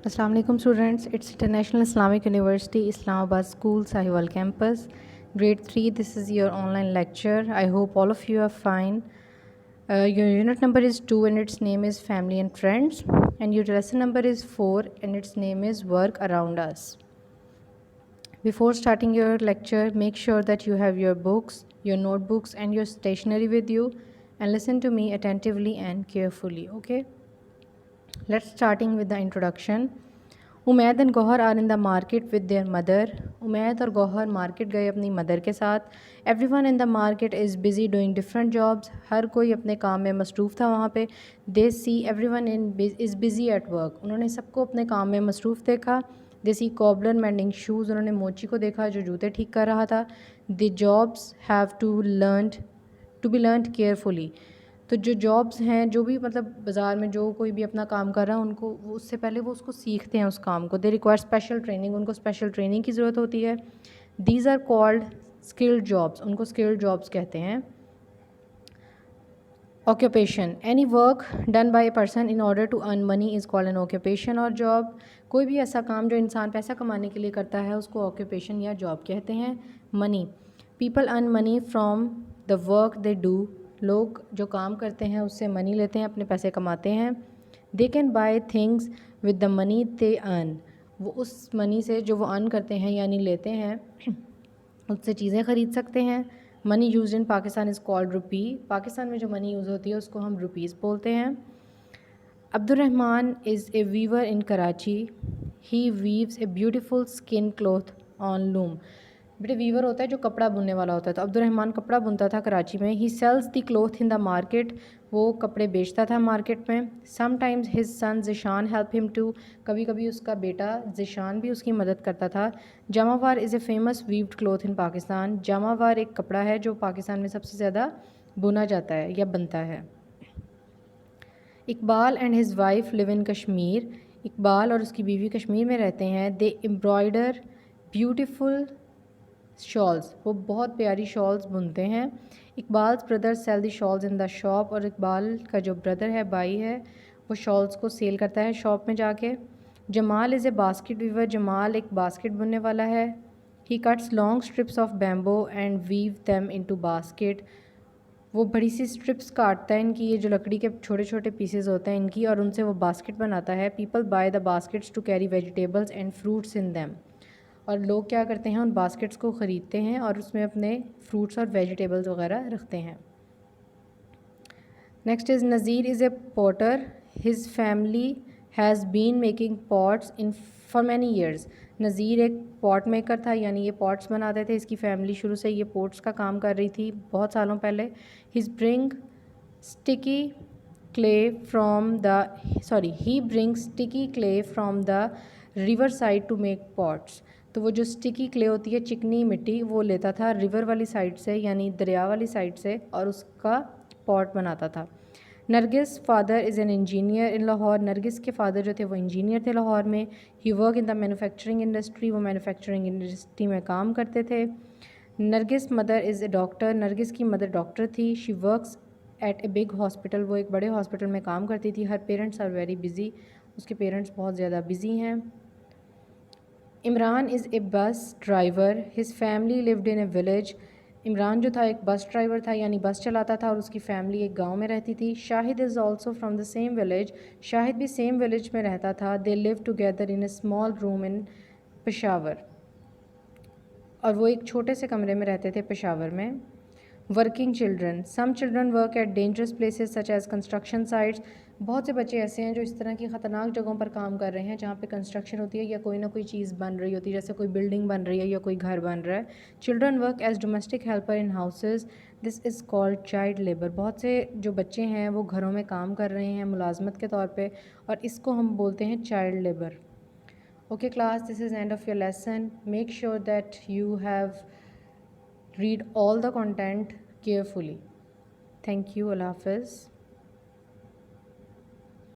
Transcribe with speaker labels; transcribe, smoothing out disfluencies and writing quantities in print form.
Speaker 1: Assalamu alaikum students, it's International Islamic University Islamabad School Sahiwal campus, grade 3. This is your online lecture. I hope all of you are fine. Your unit number is 2 and its name is Family and Friends, and your lesson number is 4 and its name is Work Around Us. Before starting your lecture, make sure that you have your books, your notebooks and your stationery with you, and listen to me attentively and carefully, okay? Let's starting with the introduction. Umaid and Gauhar are in the market with their mother. Umaid और Gauhar market गए अपनी mother के साथ. Everyone in the market is busy doing different jobs. हर कोई अपने काम में मसरूफ़ था वहाँ पे. They see everyone is busy at work. उन्होंने सबको अपने काम में मसरूफ़ देखा. They see cobbler mending shoes. उन्होंने मोची को देखा जो जूते ठीक कर रहा था. The jobs have to be learned carefully. तो जो जॉब्स हैं, जो भी मतलब बाज़ार में जो कोई भी अपना काम कर रहा है, उनको वो उससे पहले वो उसको सीखते हैं उस काम को. They require special training. उनको स्पेशल ट्रेनिंग की ज़रूरत होती है. These are called skilled jobs. उनको स्किल्ड जॉब्स कहते हैं. Occupation. Any work done by a person in order to earn money is called an occupation और जॉब. कोई भी ऐसा काम जो इंसान पैसा कमाने के लिए करता है उसको ऑक्यूपेशन या जॉब कहते हैं. Money. People earn money from the work they do. लोग जो काम करते हैं उससे मनी लेते हैं, अपने पैसे कमाते हैं. They can buy things with the money they earn. वो उस मनी से जो वो अर्न करते हैं यानी लेते हैं उससे चीज़ें ख़रीद सकते हैं. Money use in Pakistan is called rupee. Pakistan में जो मनी यूज़ होती है उसको हम रुपीज़ बोलते हैं. Abdurrahman is a weaver in Karachi. He weaves a beautiful skin cloth on loom. बेटे वीवर होता है जो कपड़ा बुनने वाला होता है. तो अब्दुर्रहमान कपड़ा बुनता था कराची में. He sells the cloth in the market. वो कपड़े बेचता था मार्केट में. Sometimes his son Zishan help him too. कभी कभी उसका बेटा ज़िशान भी उसकी मदद करता था. Jamawar is a famous weaved cloth in Pakistan. Jamawar एक कपड़ा है जो पाकिस्तान में सबसे ज़्यादा बुना जाता है या बनता है. Iqbal and his wife live in Kashmir. Iqbal और उसकी बीवी कश्मीर में रहते हैं. They embroider beautiful shawls. वो बहुत प्यारी शॉल्स बुनते हैं. Iqbal's brother sell the shawls in the shop. और इकबाल का जो ब्रदर है, भाई है, वो शॉल्स को सेल करता है शॉप में जाके. Jamal is a basket weaver. Jamal एक बास्केट बुनने वाला है. He cuts long strips of bamboo and weave them into basket. वो बड़ी सी स्ट्रिप्स काटता है इनकी, ये जो लकड़ी के छोटे छोटे पीसेस होते हैं इनकी, और उनसे वो बास्केट बनाता है. People buy the baskets to carry vegetables and fruits in them. और लोग क्या करते हैं, उन बास्केट्स को ख़रीदते हैं और उसमें अपने फ्रूट्स और वेजिटेबल्स वगैरह रखते हैं. Next is Nazir is a potter. His family has been making pots in for many years. Nazir एक पॉट मेकर था, यानी ये पॉट्स बनाते थे. इसकी फैमिली शुरू से ये पॉट्स का काम कर रही थी बहुत सालों पहले. His bring sticky clay from the he bring sticky clay from the river side to make pots. तो वो जो स्टिकी क्ले होती है, चिकनी मिट्टी, वो लेता था रिवर वाली साइड से यानी दरिया वाली साइड से और उसका पॉट बनाता था. Nargis father is an engineer in Lahore. Nargis के फादर जो थे वो इंजीनियर थे लाहौर में. He work in the manufacturing industry. वो मैन्युफैक्चरिंग इंडस्ट्री में काम करते थे. Nargis mother is a doctor. Nargis की मदर डॉक्टर थी. She works at a big hospital. वो एक बड़े हॉस्पिटल में काम करती थी. Her parents are very busy. उसके पेरेंट्स बहुत ज़्यादा बिज़ी हैं. Imran is a bus driver. His family lived in A village. Imran जो था एक बस ड्राइवर था, यानी बस चलाता था, और उसकी फ़ैमिली एक गांव में रहती थी. Shahid is also from the same village. Shahid भी सेम विलेज में रहता था. They live together in A small room in Peshawar. और वो एक छोटे से कमरे में रहते थे पेशावर में. Working children. Some children work at dangerous places such as construction sites. बहुत से बच्चे ऐसे हैं जो इस तरह की ख़तरनाक जगहों पर काम कर रहे हैं जहाँ पे कंस्ट्रक्शन होती है या कोई ना कोई चीज़ बन रही होती है, जैसे कोई बिल्डिंग बन रही है या कोई घर बन रहा है. Children work as domestic helper in houses. This is called child labour. बहुत से जो बच्चे हैं वो घरों में काम कर रहे हैं मुलाजमत के तौर पर, और इसको हम बोलते हैं child labour. Okay class, this is end of your lesson. Make sure that you have read all the content carefully. Thank you. Allah Hafiz.